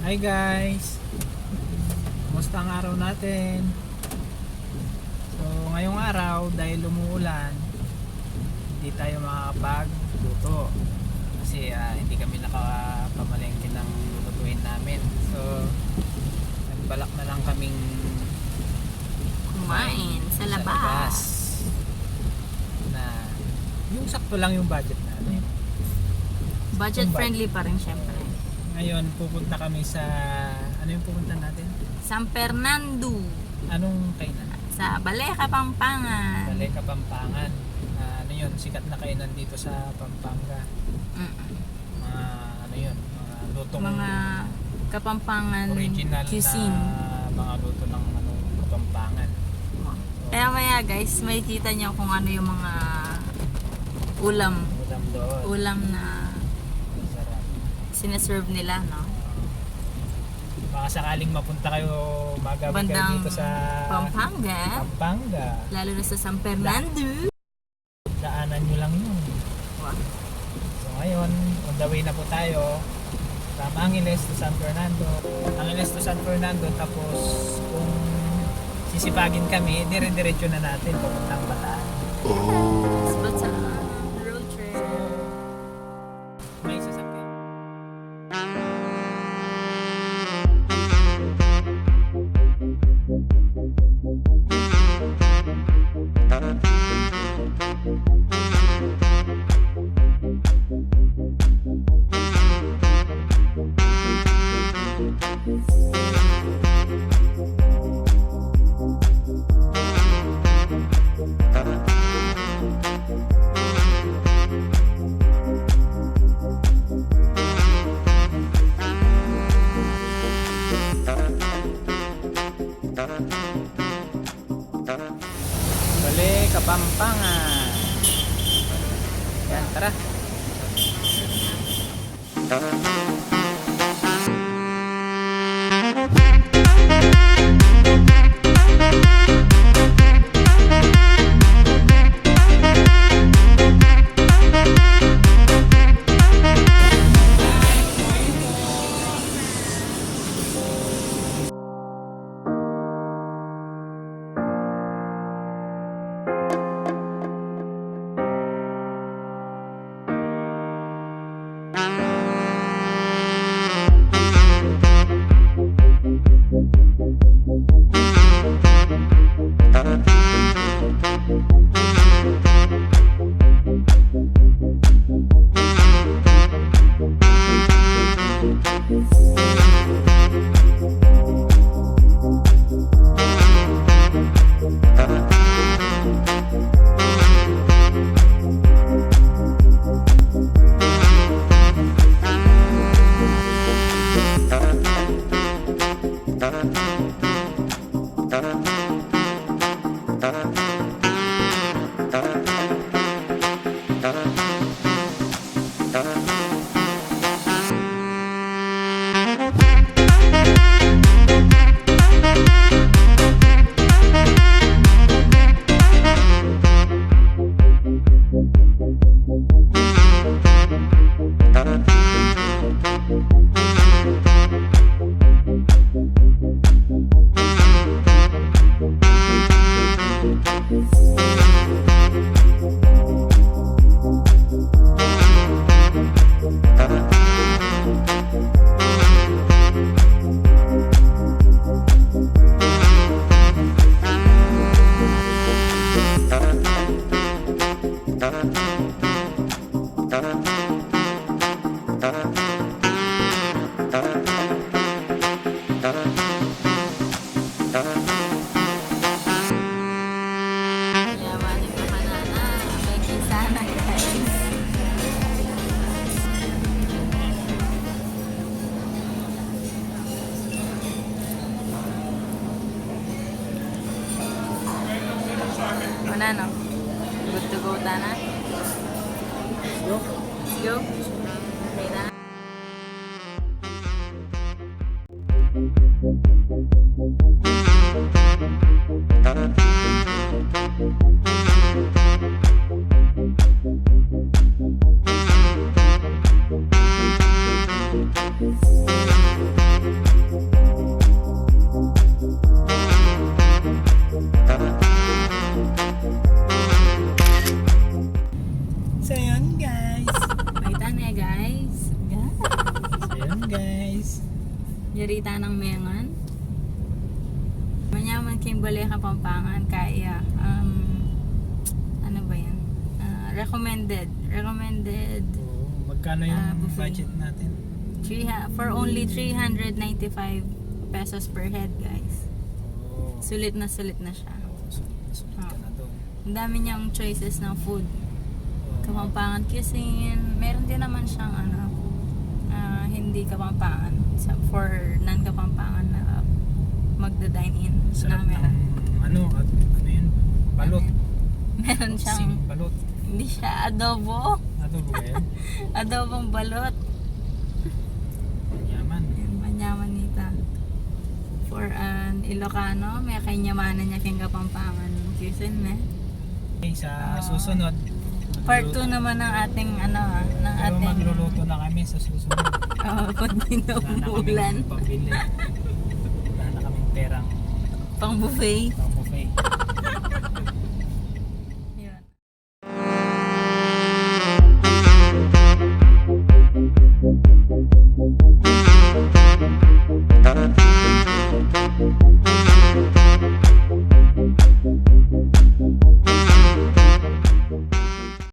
Hi guys! Kumusta ang araw natin? So ngayong araw dahil umuulan, hindi tayo makakapagluto kasi hindi kami nakapamalengke ng lulutuin namin. So nagbalak na lang kaming kumain sa labas. Na yung sakto lang yung budget natin. Budget friendly pa rin syempre. Ngayon pupunta kami sa ano yung pupunta natin? San Fernando. Anong kainan? Sa Bale, Kapampangan. Bale, Kapampangan. Ano yun? Sikat na kainan dito sa Pampanga. Ano yun? Mga lutong Mga Kapampangan original cuisine. na mga luto ng Kapampangan. So, Kaya guys, may kita nyo kung ano yung mga ulam doon. ulam na Sarap. sineserve nila, no? Baka sakaling mapunta kayo magabi kayo Bandang dito sa Pampanga, lalo na sa San Fernando. Daanan nyo lang yun. Wow. So ngayon, on the way na po tayo from Angeles to San Fernando. Angeles to San Fernando, tapos kung sisipagin kami, dire-diretso na natin papuntang Bataan. Yes, Bataan. Road trip. May sasakyan. Bale, Kapampangan. Yan, tara. Yawanin ka pa na. May kisa na guys. Wala no? Good to go tana? Let's go. Let's go. Okay na. Thank you. guys. Yarita ng Mengan. Manyaman kayong Bale, Kapampangan. Kaya, ano ba yan? Recommended. Oo, magkano yung buffet. budget natin? For only 395 pesos per head, guys. Oo. Sulit na siya. Sulit ka na doon. Ang dami niyang choices ng food. Oo. Kapampangan Cuisine. Meron din naman siyang hindi Kapampangan. For non-Kapampangan na magda-dine-in Sarap namin. ng ano yun? Balot. Meron siyang, Balot. hindi siya adobo. Adobo ba yan? Adobong balot. Yaman. Manyaman nita. For an Ilocano, may kanyamanan niya kayong Kapampangan Cuisine. Okay, sa susunod. Part 2 naman ng ating Pero magluluto na kami sa susunod. pag Wala na binubulan. kaming pambili. Wala na kaming perang Pang buffet.